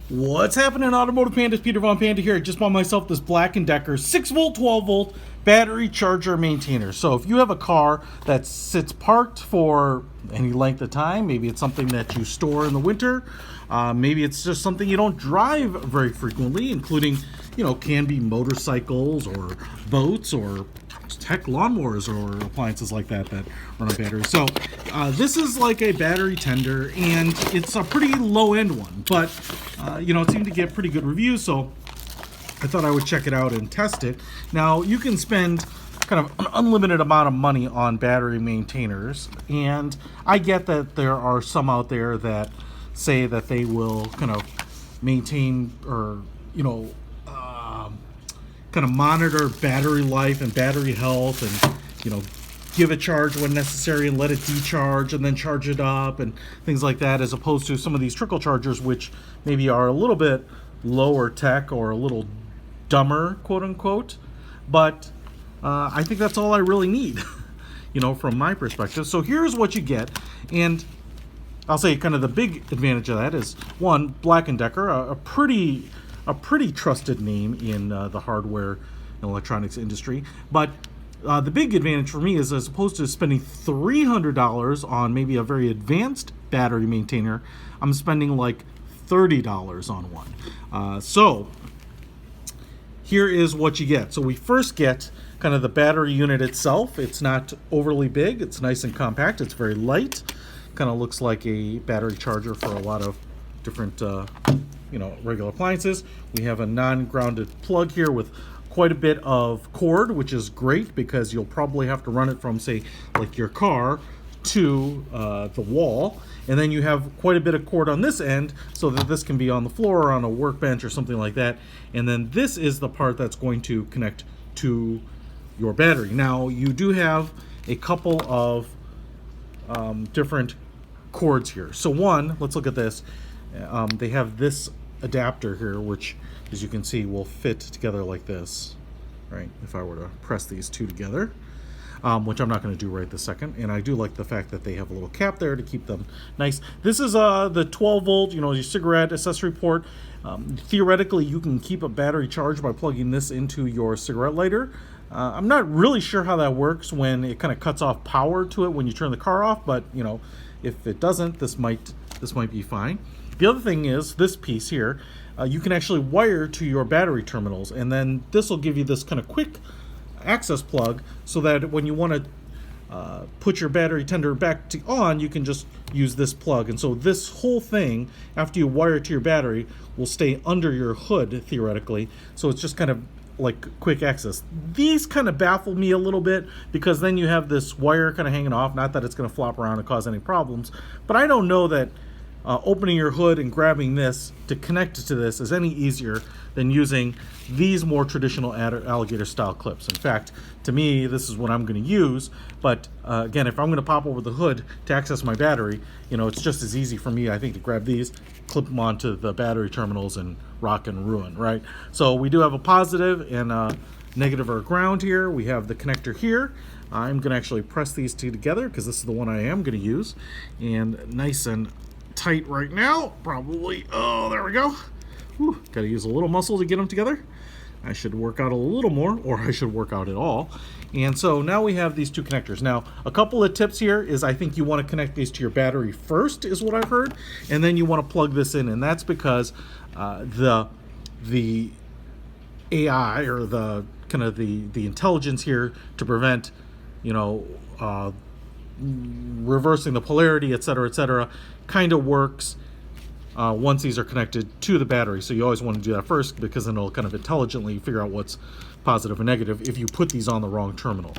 What's happening, Automotive Panda? Peter Von Panda here. I just bought myself this Black & Decker 6-volt, 12-volt battery charger maintainer. So if you have a car that sits parked for any length of time, maybe it's something that you store in the winter, maybe it's just something you don't drive very frequently, including, can be motorcycles or boats or heck, lawnmowers or appliances like that run on batteries. So this is like a battery tender, and it's a pretty low-end one, but it seemed to get pretty good reviews, so I thought I would check it out and test it. Now, you can spend kind of an unlimited amount of money on battery maintainers, and I get that there are some out there that say that they will kind of maintain or kind of monitor battery life and battery health, and give a charge when necessary and let it decharge and then charge it up and things like that, as opposed to some of these trickle chargers, which maybe are a little bit lower tech or a little dumber, quote unquote. But I think that's all I really need from my perspective. So here's what you get, and I'll say kind of the big advantage of that is, one, Black & Decker, a pretty trusted name in the hardware and electronics industry. But the big advantage for me is, as opposed to spending $300 on maybe a very advanced battery maintainer, I'm spending like $30 on one. So here is what you get. So we first get kind of the battery unit itself. It's not overly big. It's nice and compact. It's very light. Kind of looks like a battery charger for a lot of different regular appliances. We have a non-grounded plug here with quite a bit of cord, which is great because you'll probably have to run it from, say, like your car to the wall, and then you have quite a bit of cord on this end so that this can be on the floor or on a workbench or something like that. And then this is the part that's going to connect to your battery. Now, you do have a couple of different cords here. So one, let's look at this. They have this adapter here, which, as you can see, will fit together like this, right? If I were to press these two together, which I'm not going to do right this second. And I do like the fact that they have a little cap there to keep them nice. This is the 12-volt, your cigarette accessory port. Theoretically, you can keep a battery charged by plugging this into your cigarette lighter. I'm not really sure how that works when it kind of cuts off power to it when you turn the car off, but if it doesn't, this might be fine. The other thing is this piece here. You can actually wire to your battery terminals, and then this will give you this kind of quick access plug so that when you want to put your battery tender back on, you can just use this plug. And so this whole thing, after you wire it to your battery, will stay under your hood, theoretically. So it's just kind of like quick access. These kind of baffle me a little bit because then you have this wire kind of hanging off. Not that it's going to flop around and cause any problems, but I don't know that opening your hood and grabbing this to connect to this is any easier than using these more traditional alligator style clips. In fact, to me, this is what I'm going to use. But again, if I'm going to pop over the hood to access my battery, it's just as easy for me, I think, to grab these, clip them onto the battery terminals, and rock and ruin, right? So we do have a positive and a negative or ground here. We have the connector here. I'm going to actually press these two together because this is the one I am going to use. And nice and tight right now, probably. Oh, there we go. Got to use a little muscle to get them together. I should work out a little more, or I should work out at all. And so now we have these two connectors. Now, a couple of tips here is, I think you want to connect these to your battery first, is what I've heard, and then you want to plug this in, and that's because the AI, or the kind of the intelligence here to prevent reversing the polarity, etc., kind of works once these are connected to the battery. So you always want to do that first, because then it'll kind of intelligently figure out what's positive and negative if you put these on the wrong terminal.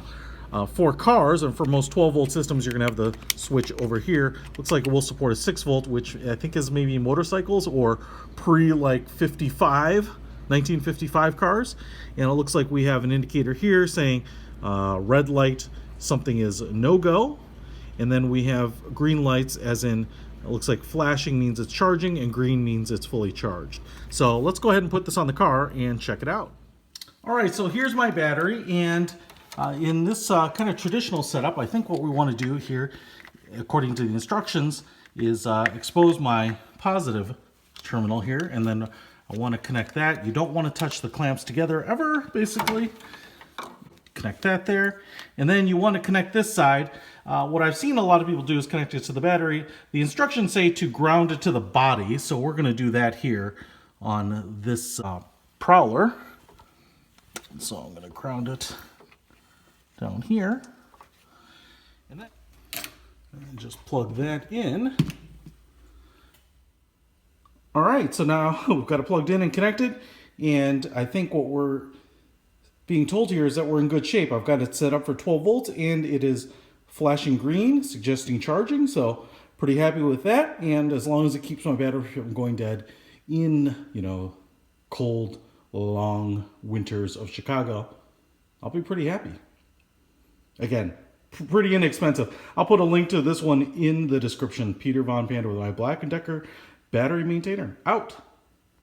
For cars, and for most 12-volt systems, you're going to have the switch over here. Looks like it will support a 6-volt, which I think is maybe motorcycles or pre-like 1955 cars. And it looks like we have an indicator here saying red light, something is no-go. And then we have green lights, as in, it looks like flashing means it's charging, and green means it's fully charged. So let's go ahead and put this on the car and check it out. All right, so here's my battery, and in this kind of traditional setup, I think what we want to do here, according to the instructions, is expose my positive terminal here, and then I want to connect that. You don't want to touch the clamps together ever, basically. Connect that there, and then you want to connect this side. What I've seen a lot of people do is connect it to the battery. The instructions say to ground it to the body, so we're going to do that here on this Prowler. So I'm going to ground it down here, and just plug that in. All right, so now we've got it plugged in and connected, and I think what we're being told here is that we're in good shape. I've got it set up for 12 volts, and it is flashing green, suggesting charging, so pretty happy with that. And as long as it keeps my battery from going dead in, you know, cold, long winters of Chicago, I'll be pretty happy. Again, pretty inexpensive. I'll put a link to this one in the description. Peter Von Panda with my Black & Decker battery maintainer. Out.